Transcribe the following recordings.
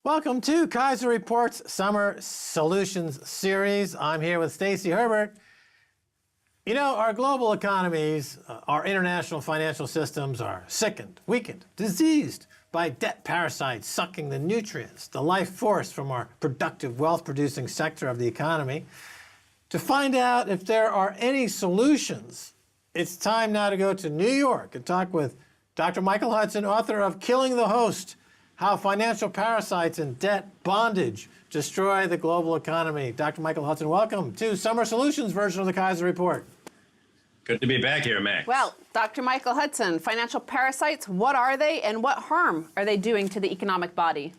Welcome to Keiser Report's Summer Solutions Series. I'm here with Stacy Herbert. You know, our global economies, our international financial systems are sickened, weakened, diseased by debt parasites sucking the nutrients, the life force from our productive, wealth-producing sector of the economy. To find out if there are any solutions, it's time now to go to New York and talk with Dr. Michael Hudson, author of Killing the Host: How Financial Parasites and Debt Bondage Destroy the Global Economy. Dr. Michael Hudson, welcome to Summer Solutions version of the Keiser Report. Good to be back here, Max. Well, Dr. Michael Hudson, financial parasites, what are they and what harm are they doing to the economic body?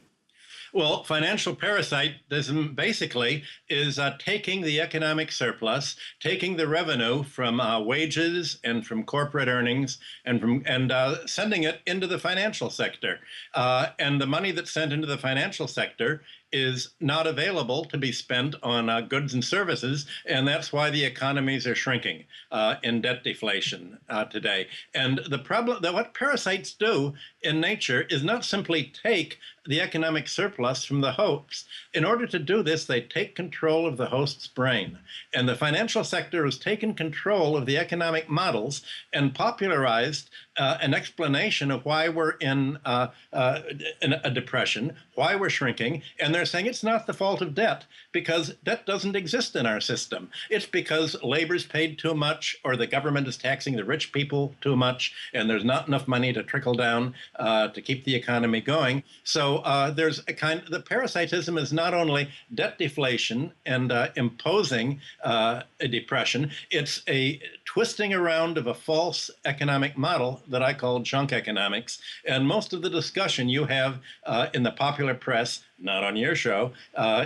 Well, financial parasitism basically is taking the economic surplus, taking the revenue from wages and from corporate earnings, and sending it into the financial sector. And the money that's sent into the financial sector is not available to be spent on goods and services, and that's why the economies are shrinking in debt deflation today. And the problem that what parasites do in nature is not simply take the economic surplus from the host. In order to do this, they take control of the host's brain. And the financial sector has taken control of the economic models and popularized an explanation of why we're in a depression, why we're shrinking, and they're saying it's not the fault of debt because debt doesn't exist in our system. It's because labor's paid too much, or the government is taxing the rich people too much, and there's not enough money to trickle down to keep the economy going. So there's a the parasitism is not only debt deflation and imposing a depression, it's a twisting around of a false economic model that I call junk economics. And most of the discussion you have in the popular press, not on your show,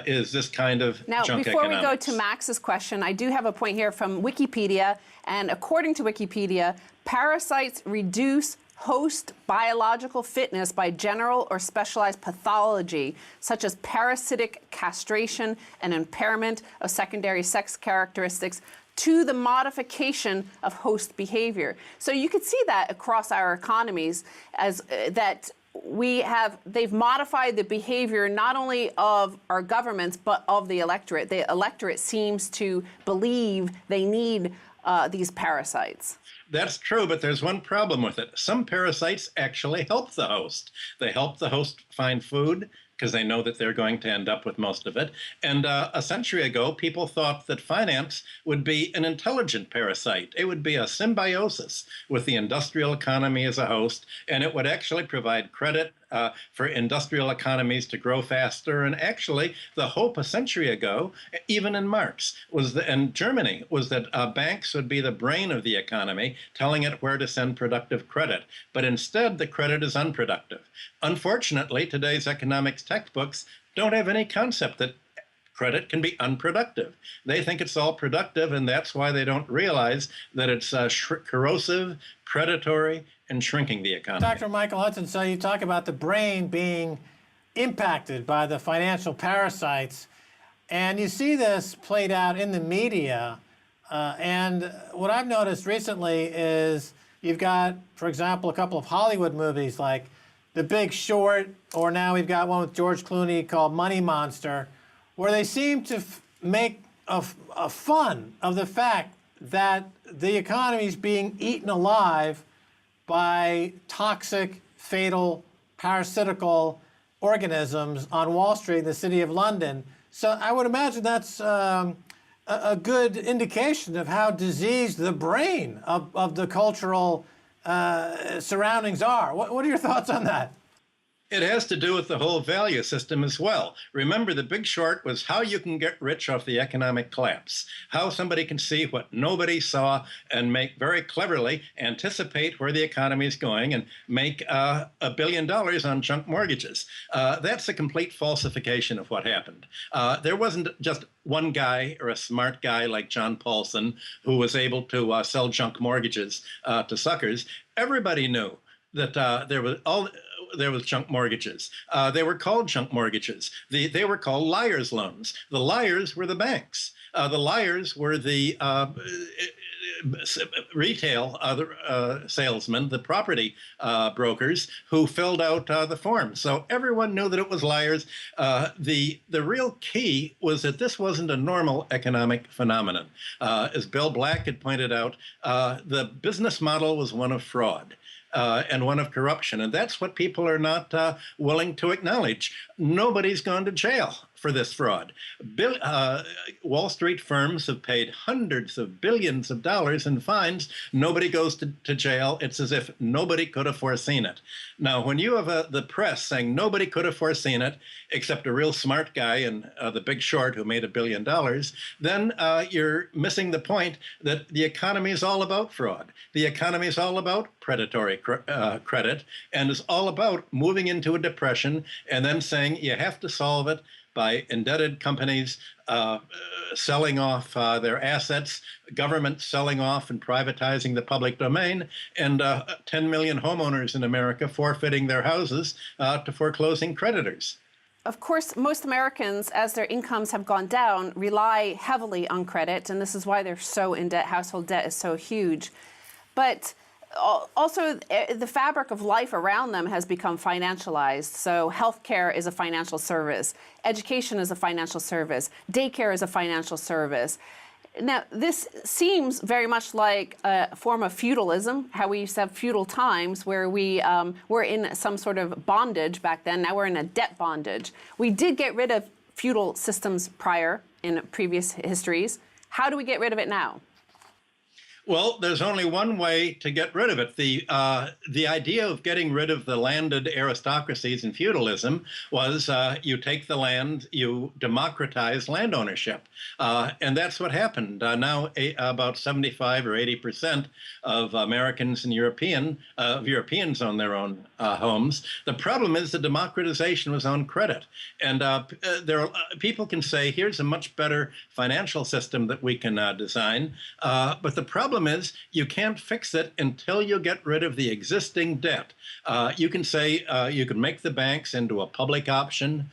is this kind of now, junk before economics. we go to Max's question, I do have a point here from Wikipedia. And according to Wikipedia, parasites reduce host biological fitness by general or specialized pathology, such as parasitic castration and impairment of secondary sex characteristics, to the modification of host behavior. So you could see that across our economies as that they've modified the behavior not only of our governments, but of the electorate. The electorate seems to believe they need these parasites. That's true, but there's one problem with it. Some parasites actually help the host. They help the host find food because they know that they're going to end up with most of it. And a century ago, people thought that finance would be an intelligent parasite. It would be a symbiosis with the industrial economy as a host, and it would actually provide credit for industrial economies to grow faster. And actually, the hope a century ago, even in Marx, and Germany, was that banks would be the brain of the economy, telling it where to send productive credit. But instead, the credit is unproductive. Unfortunately, today's economics textbooks don't have any concept that credit can be unproductive. They think it's all productive, and that's why they don't realize that it's corrosive, predatory, and shrinking the economy. Dr. Michael Hudson, so you talk about the brain being impacted by the financial parasites, and you see this played out in the media. And what I've noticed recently is you've got, for example, a couple of Hollywood movies like The Big Short, or now we've got one with George Clooney called Money Monster, where they seem to make a fun of the fact that the economy is being eaten alive by toxic, fatal, parasitical organisms on Wall Street in the city of London. So I would imagine that's a good indication of how diseased the brain of the cultural surroundings are. What are your thoughts on that? It has to do with the whole value system as well. Remember, The Big Short was how you can get rich off the economic collapse, how somebody can see what nobody saw and make very cleverly anticipate where the economy is going and make $1 billion on junk mortgages. That's a complete falsification of what happened. There wasn't just one guy or a smart guy like John Paulson who was able to sell junk mortgages to suckers. Everybody knew that there was junk mortgages. They were called junk mortgages. They were called liars' loans. The liars were the banks. The liars were the retail salesmen, the property brokers, who filled out the forms. So everyone knew that it was liars. The real key was that this wasn't a normal economic phenomenon. As Bill Black had pointed out, the business model was one of fraud. And one of corruption. And that's what people are not willing to acknowledge. Nobody's gone to jail for this fraud. Wall Street firms have paid hundreds of billions of dollars in fines. Nobody goes to jail. It's as if nobody could have foreseen it. Now, when you have the press saying nobody could have foreseen it, except a real smart guy in The Big Short who made $1 billion, then you're missing the point that the economy is all about fraud. The economy is all about predatory credit, and is all about moving into a depression and then saying you have to solve it by indebted companies selling off their assets, government selling off and privatizing the public domain, and 10 million homeowners in America forfeiting their houses to foreclosing creditors. Of course, most Americans, as their incomes have gone down, rely heavily on credit, and this is why they're so in debt. Household debt is so huge. But also, the fabric of life around them has become financialized. So healthcare is a financial service. Education is a financial service. Daycare is a financial service. Now, this seems very much like a form of feudalism, how we used to have feudal times where we were in some sort of bondage back then. Now we're in a debt bondage. We did get rid of feudal systems prior in previous histories. How do we get rid of it now? Well, there's only one way to get rid of it. The idea of getting rid of the landed aristocracies and feudalism was you take the land, you democratize land ownership. And that's what happened. Now, about 75 or 80% of Americans and Europeans own their own homes. The problem is the democratization was on credit. And people can say, here's a much better financial system that we can design. But the problem is you can't fix it until you get rid of the existing debt. You can say you can make the banks into a public option.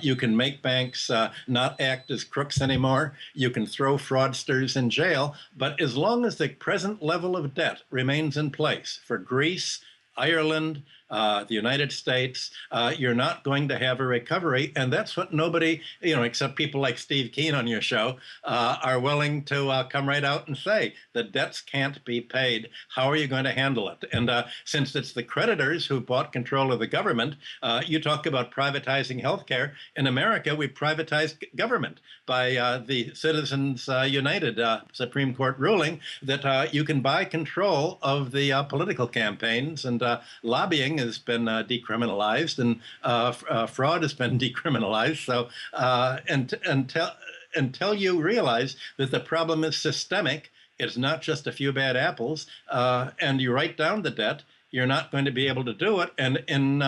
You can make banks not act as crooks anymore. You can throw fraudsters in jail. But as long as the present level of debt remains in place for Greece, Ireland, the United States, you're not going to have a recovery. And that's what nobody, except people like Steve Keen on your show, are willing to come right out and say. The debts can't be paid. How are you going to handle it? And since it's the creditors who bought control of the government, you talk about privatizing healthcare. In America, we privatized government by the Citizens United Supreme Court ruling that you can buy control of the political campaigns, and lobbying has been decriminalized, and fraud has been decriminalized. So until you realize that the problem is systemic, it's not just a few bad apples, and you write down the debt, you're not going to be able to do it. And in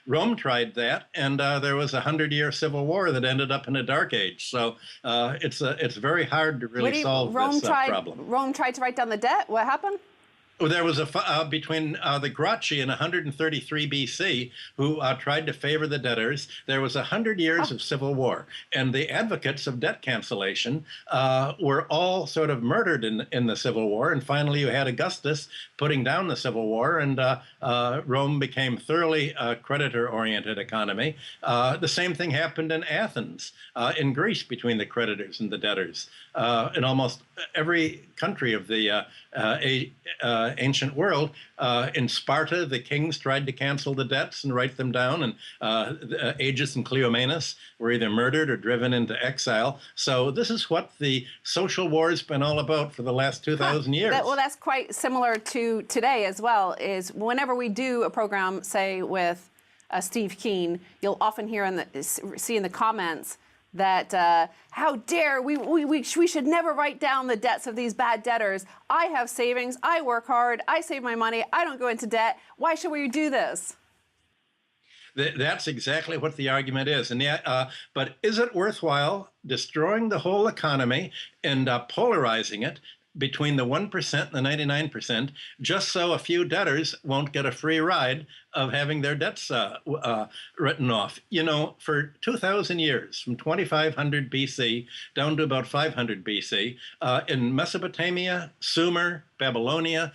Rome tried that, and there was a 100-year civil war that ended up in a dark age. So it's very hard to really solve this problem. Rome tried to write down the debt. What happened? There was a between the Gracchi in 133 BC, who tried to favor the debtors. There was 100 years of civil war, and the advocates of debt cancellation were all sort of murdered in the civil war. And finally, you had Augustus putting down the civil war, and Rome became thoroughly a creditor-oriented economy. The same thing happened in Athens, in Greece, between the creditors and the debtors. In almost every country of the ancient world. In Sparta, the kings tried to cancel the debts and write them down, and Agis and Cleomenes were either murdered or driven into exile. So this is what the social war has been all about for the last 2,000 years. Well, that's quite similar to today as well, is whenever we do a program, say, with Steve Keen, you'll often see in the comments that how dare we should never write down the debts of these bad debtors. I have savings, I work hard, I save my money, I don't go into debt. Why should we do this? That's exactly what the argument is. And but is it worthwhile destroying the whole economy and polarizing it between the 1% and the 99%, just so a few debtors won't get a free ride of having their debts written off. You know, for 2,000 years, from 2500 BC down to about 500 BC, in Mesopotamia, Sumer, Babylonia,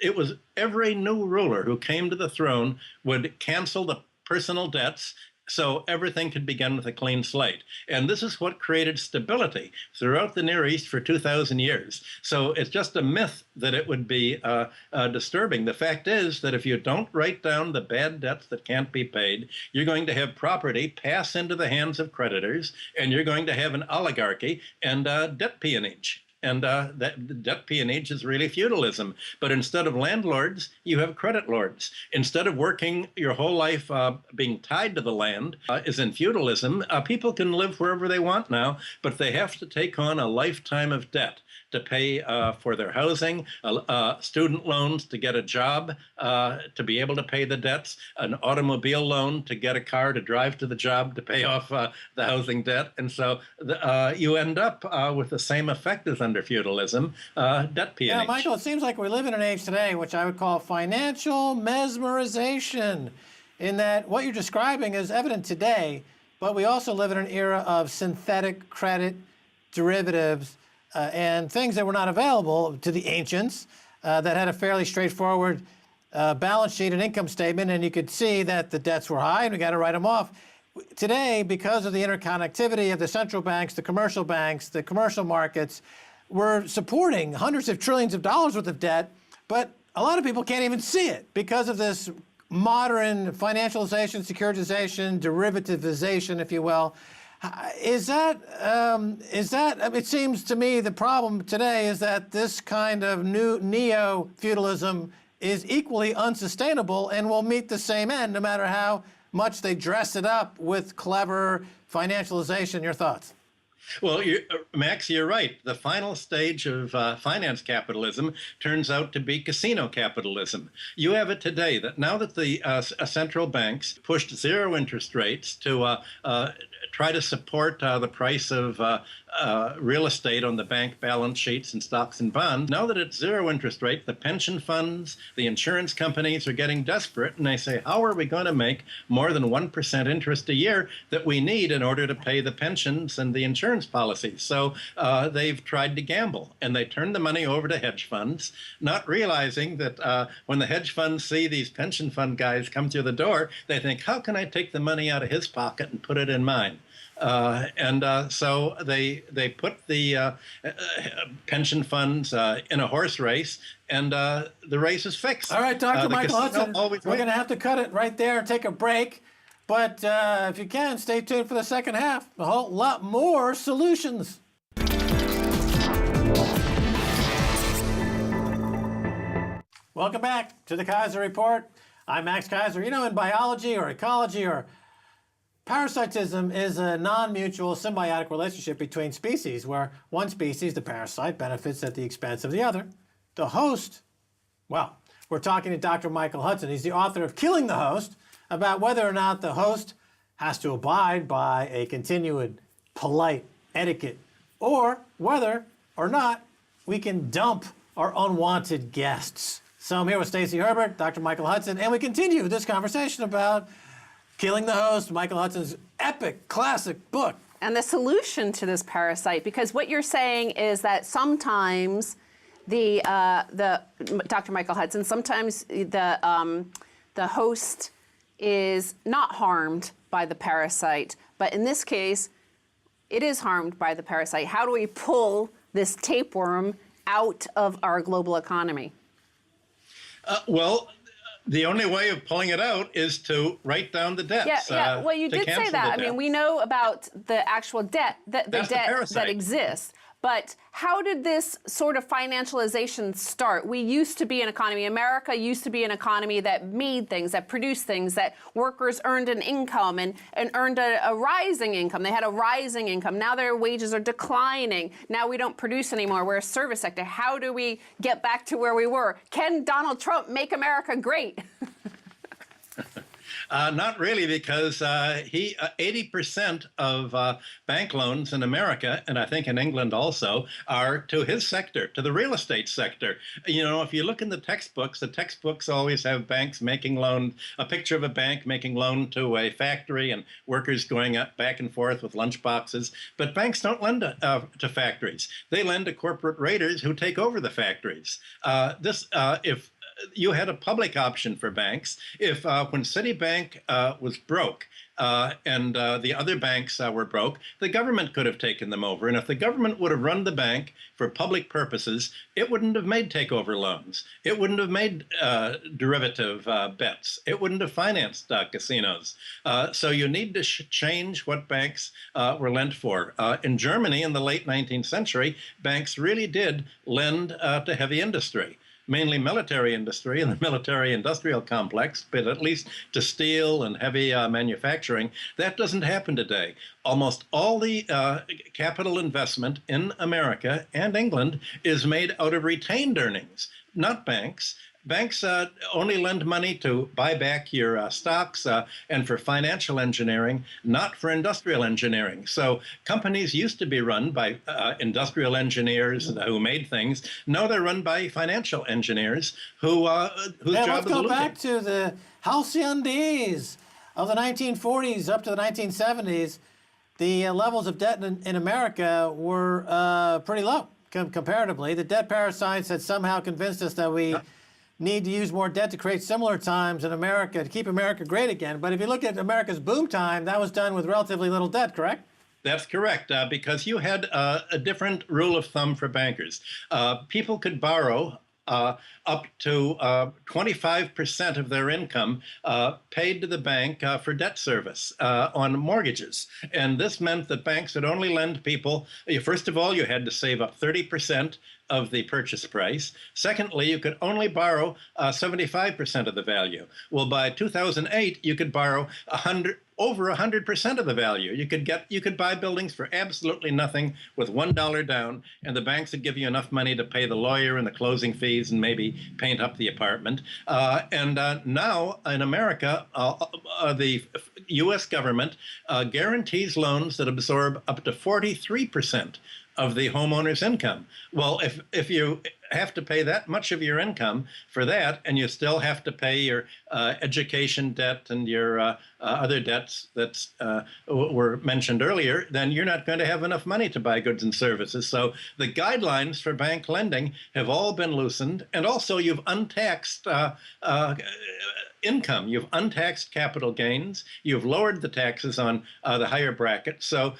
it was every new ruler who came to the throne would cancel the personal debts so everything could begin with a clean slate. And this is what created stability throughout the Near East for 2,000 years. So it's just a myth that it would be disturbing. The fact is that if you don't write down the bad debts that can't be paid, you're going to have property pass into the hands of creditors, and you're going to have an oligarchy and debt peonage. And that debt peonage is really feudalism. But instead of landlords, you have credit lords. Instead of working your whole life being tied to the land, is in feudalism. People can live wherever they want now, but they have to take on a lifetime of debt to pay for their housing, student loans to get a job, to be able to pay the debts, an automobile loan to get a car to drive to the job to pay off the housing debt. And so you end up with the same effect as under feudalism, debt peonage. Yeah, Michael, it seems like we live in an age today which I would call financial mesmerization, in that what you're describing is evident today, but we also live in an era of synthetic credit, derivatives, and things that were not available to the ancients, that had a fairly straightforward balance sheet and income statement, and you could see that the debts were high and we got to write them off. Today, because of the interconnectivity of the central banks, the commercial markets, we're supporting hundreds of trillions of dollars worth of debt, but a lot of people can't even see it because of this modern financialization, securitization, derivativization, if you will. Is that, it seems to me the problem today is that this kind of new neo-feudalism is equally unsustainable and will meet the same end no matter how much they dress it up with clever financialization. Your thoughts? Well, Max, you're right. The final stage of finance capitalism turns out to be casino capitalism. You have it today that now that the central banks pushed zero interest rates to try to support the price of real estate on the bank balance sheets and stocks and bonds. Now that it's zero interest rate, the pension funds, the insurance companies are getting desperate, and they say, how are we going to make more than 1% interest a year that we need in order to pay the pensions and the insurance policies? So they've tried to gamble, and they turn the money over to hedge funds, not realizing that when the hedge funds see these pension fund guys come through the door, they think, how can I take the money out of his pocket and put it in mine? So they put the pension funds in a horse race, and the race is fixed. All right, Dr. Michael Hudson, we're going to have to cut it right there and take a break. But if you can, stay tuned for the second half. A whole lot more solutions. Welcome back to the Keiser Report. I'm Max Keiser. You know, in biology or ecology or parasitism is a non-mutual symbiotic relationship between species where one species, the parasite, benefits at the expense of the other. The host, well, we're talking to Dr. Michael Hudson. He's the author of Killing the Host, about whether or not the host has to abide by a continued polite etiquette, or whether or not we can dump our unwanted guests. So I'm here with Stacey Herbert, Dr. Michael Hudson, and we continue this conversation about Killing the Host, Michael Hudson's epic, classic book. And the solution to this parasite, because what you're saying is that sometimes Dr. Michael Hudson, sometimes the host is not harmed by the parasite, but in this case, it is harmed by the parasite. How do we pull this tapeworm out of our global economy? Well, the only way of pulling it out is to write down the debts. Yeah. Well, you did say that. I mean, we know about the actual debt, the debt that exists. But how did this sort of financialization start? We used to be an economy, America used to be an economy that made things, that produced things, that workers earned an income and earned a rising income. They had a rising income. Now their wages are declining. Now we don't produce anymore. We're a service sector. How do we get back to where we were? Can Donald Trump make America great? Not really, because 80% of bank loans in America, and I think in England also, are to his sector, to the real estate sector. You know, if you look in the textbooks always have banks making loans, a picture of a bank making loan to a factory and workers going up back and forth with lunch boxes. But banks don't lend to factories. They lend to corporate raiders who take over the factories. If you had a public option for banks, if when Citibank was broke and the other banks were broke, the government could have taken them over. And if the government would have run the bank for public purposes, it wouldn't have made takeover loans. It wouldn't have made derivative bets. It wouldn't have financed casinos. So you need to change what banks were lent for. In Germany in the late 19th century, banks really did lend to heavy industry, mainly military industry and the military industrial complex, but at least to steel and heavy manufacturing. That doesn't happen today. Almost all the capital investment in America and England is made out of retained earnings, not banks. Banks only lend money to buy back your stocks and for financial engineering, not for industrial engineering. So companies used to be run by industrial engineers who made things. Now they're run by financial engineers whose job is let's go looting. back to the halcyon days of the 1940s up to the 1970s. The levels of debt in America were pretty low comparatively. The debt parasites had somehow convinced us that we need to use more debt to create similar times in America, to keep America great again. But if you look at America's boom time, that was done with relatively little debt, correct? That's correct, because you had a different rule of thumb for bankers. People could borrow up to 25% of their income paid to the bank for debt service on mortgages. And this meant that banks would only lend people, first of all, you had to save up 30% of the purchase price. Secondly, you could only borrow 75% of the value. Well, by 2008, you could borrow over 100% of the value. You could buy buildings for absolutely nothing with $1 down, and the banks would give you enough money to pay the lawyer and the closing fees and maybe paint up the apartment. Now in America, the U.S. government guarantees loans that absorb up to 43% of the homeowner's income. Well, if you have to pay that much of your income for that, and you still have to pay your education debt and your other debts that were mentioned earlier, then you're not going to have enough money to buy goods and services. So the guidelines for bank lending have all been loosened, and also you've untaxed income. You've untaxed capital gains. You've lowered the taxes on the higher bracket. So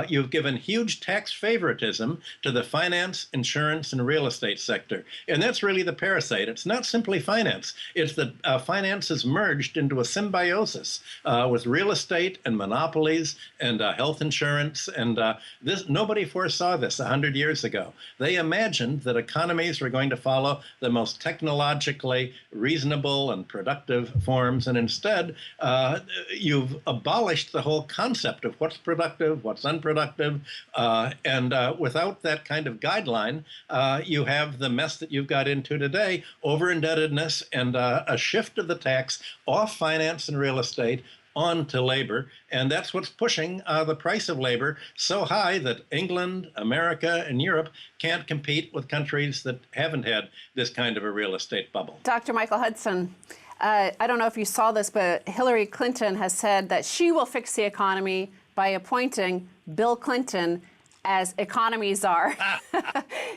you've given huge tax favoritism to the finance, insurance, and real estate sector. And that's really the parasite. It's not simply finance. It's that finance is merged into a symbiosis with real estate and monopolies and health insurance. And nobody foresaw this 100 years ago. They imagined that economies were going to follow the most technologically reasonable and productive forms, and instead you've abolished the whole concept of what's productive, what's unproductive, and without that kind of guideline, you have the mess that you've got into today: over-indebtedness and a shift of the tax off finance and real estate onto labor, and that's what's pushing the price of labor so high that England, America, and Europe can't compete with countries that haven't had this kind of a real estate bubble. Dr. Michael Hudson, I don't know if you saw this, but Hillary Clinton has said that she will fix the economy by appointing Bill Clinton as economy czar.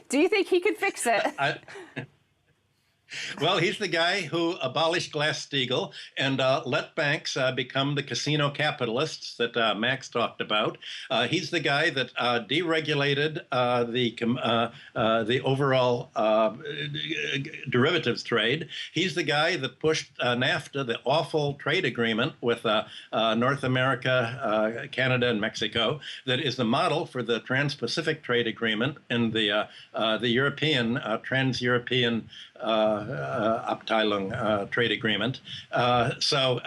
Do you think he could fix it? Well, he's the guy who abolished Glass-Steagall and let banks become the casino capitalists that Max talked about. He's the guy that deregulated the overall derivatives trade. He's the guy that pushed NAFTA, the awful trade agreement with North America, Canada, and Mexico, that is the model for the Trans-Pacific Trade Agreement and the European, Trans-European Abteilung trade agreement. So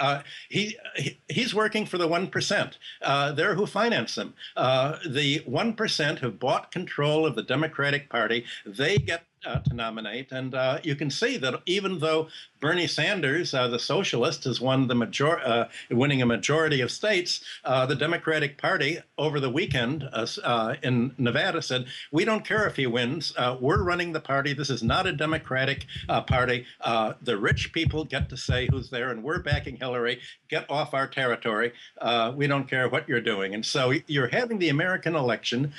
he's working for the 1%. They're who finance them. The 1% have bought control of the Democratic Party. They get to nominate. And you can see that even though Bernie Sanders, the socialist, has won the winning a majority of states, the Democratic Party over the weekend in Nevada said, we don't care if he wins. We're running the party. This is not a Democratic party. The rich people get to say who's there, and we're backing Hillary. Get off our territory. We don't care what you're doing. And so you're having the American election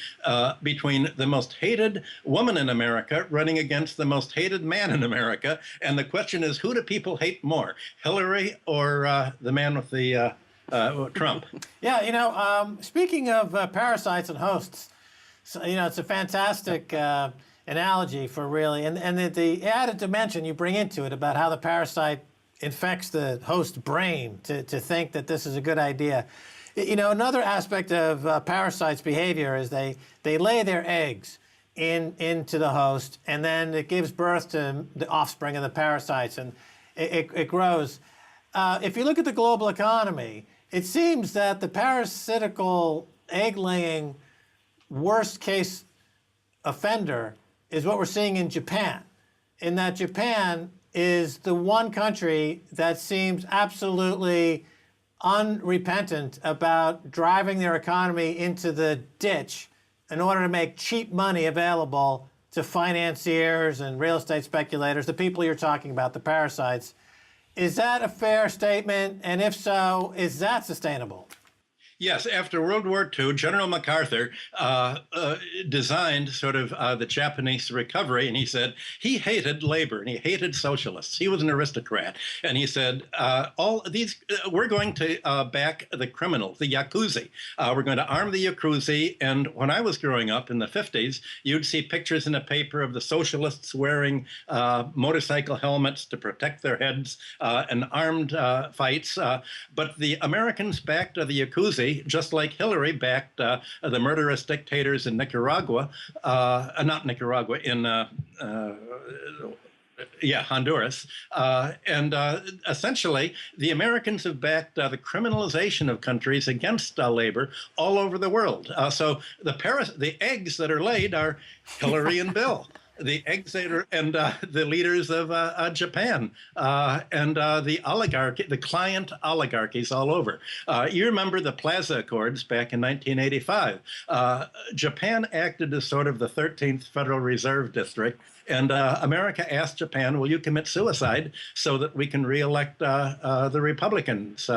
between the most hated woman in America running against the most hated man in America. And the question is, who do people hate more, Hillary or the man with the Trump? Yeah, speaking of parasites and hosts, so, it's a fantastic analogy for really, and the added dimension you bring into it about how the parasite infects the host brain to think that this is a good idea. Another aspect of parasites' behavior is they lay their eggs into the host, and then it gives birth to the offspring of the parasites, and it grows. If you look at the global economy, it seems that the parasitical egg-laying worst-case offender is what we're seeing in Japan, in that Japan is the one country that seems absolutely unrepentant about driving their economy into the ditch in order to make cheap money available to financiers and real estate speculators, the people you're talking about, the parasites. Is that a fair statement? And if so, is that sustainable? Yes, after World War II, General MacArthur designed sort of the Japanese recovery, and he said he hated labor and he hated socialists. He was an aristocrat, and he said, all these, we're going to back the criminals, the Yakuza. We're going to arm the Yakuza. And when I was growing up in the 50s, you'd see pictures in a paper of the socialists wearing motorcycle helmets to protect their heads and armed fights. But the Americans backed the Yakuza, just like Hillary backed the murderous dictators in Nicaragua, not Nicaragua, in Honduras. And essentially, the Americans have backed the criminalization of countries against labor all over the world. So the eggs that are laid are Hillary and Bill. The eggs and the leaders of Japan and the oligarchy, the client oligarchies all over. You remember the Plaza Accords back in 1985. Japan acted as sort of the 13th Federal Reserve District. And America asked Japan, will you commit suicide so that we can reelect the Republicans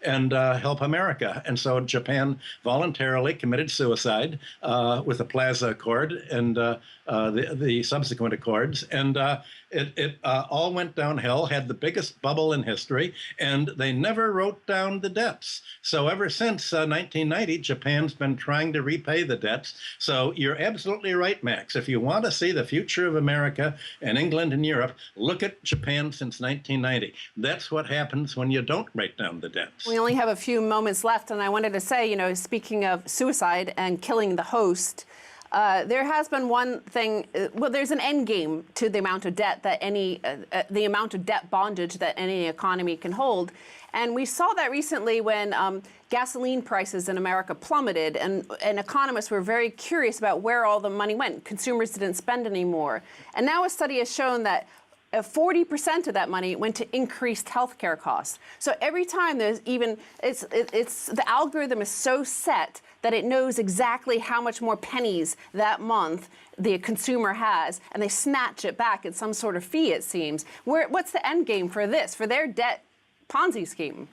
and help America? And so Japan voluntarily committed suicide with the Plaza Accord and the subsequent accords. And it all went downhill, had the biggest bubble in history, and they never wrote down the debts. So ever since 1990, Japan's been trying to repay the debts. So you're absolutely right, Max. If you want to see the future of America and England and Europe, look at Japan since 1990. That's what happens when you don't write down the debts. We only have a few moments left, and I wanted to say, speaking of suicide and killing the host, there has been one thing. Well, there's an end game to the amount of debt that the amount of debt bondage that any economy can hold, and we saw that recently when gasoline prices in America plummeted, and economists were very curious about where all the money went. Consumers didn't spend anymore, and now a study has shown that 40% of that money went to increased healthcare costs. So every time there's it's the algorithm is so set that it knows exactly how much more pennies that month the consumer has, and they snatch it back in some sort of fee, it seems. What's the end game for this, for their debt Ponzi scheme?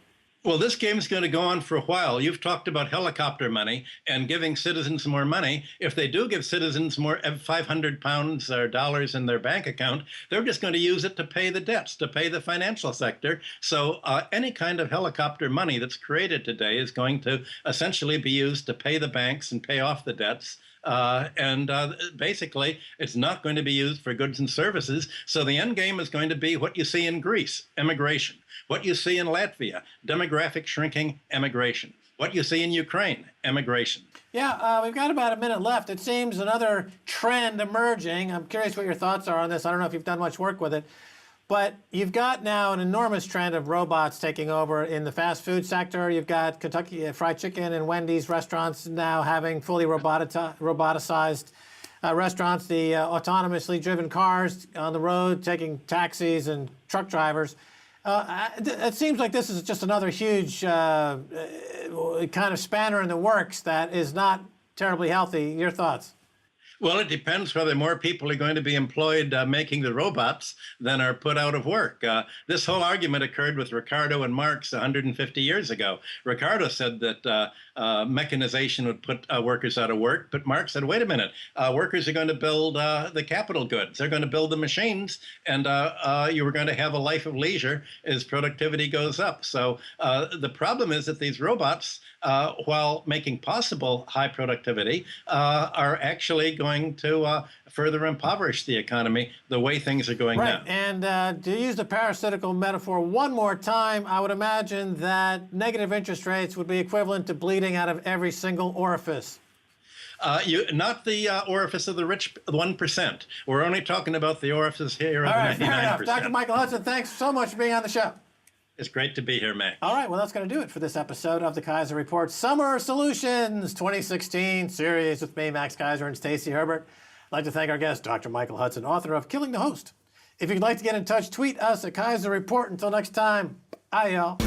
Well, this game's going to go on for a while. You've talked about helicopter money and giving citizens more money. If they do give citizens more 500 pounds or dollars in their bank account, they're just going to use it to pay the debts, to pay the financial sector. So any kind of helicopter money that's created today is going to essentially be used to pay the banks and pay off the debts. Basically, it's not going to be used for goods and services. So the end game is going to be what you see in Greece, immigration. What you see in Latvia, demographic shrinking, emigration. What you see in Ukraine, emigration. Yeah, we've got about a minute left. It seems another trend emerging. I'm curious what your thoughts are on this. I don't know if you've done much work with it. But you've got now an enormous trend of robots taking over in the fast food sector. You've got Kentucky Fried Chicken and Wendy's restaurants now having fully roboticized restaurants, the autonomously driven cars on the road, taking taxis and truck drivers. It seems like this is just another huge kind of spanner in the works that is not terribly healthy. Your thoughts? Well, it depends whether more people are going to be employed making the robots than are put out of work. This whole argument occurred with Ricardo and Marx 150 years ago. Ricardo said that mechanization would put workers out of work, but Marx said, wait a minute, workers are going to build the capital goods. They're going to build the machines, and you were going to have a life of leisure as productivity goes up. So the problem is that these robots, while making possible high productivity, are actually going to further impoverish the economy the way things are going now. And to use the parasitical metaphor one more time, I would imagine that negative interest rates would be equivalent to bleeding out of every single orifice. Not the orifice of the rich 1%. We're only talking about the orifice here of All right, the 99%. fair enough. Dr. Michael Hudson, thanks so much for being on the show. It's great to be here, May. All right, well, that's going to do it for this episode of the Keiser Report Summer Solutions 2016 series with me, Max Keiser, and Stacey Herbert. I'd like to thank our guest, Dr. Michael Hudson, author of Killing the Host. If you'd like to get in touch, tweet us at Keiser Report. Until next time, bye, y'all.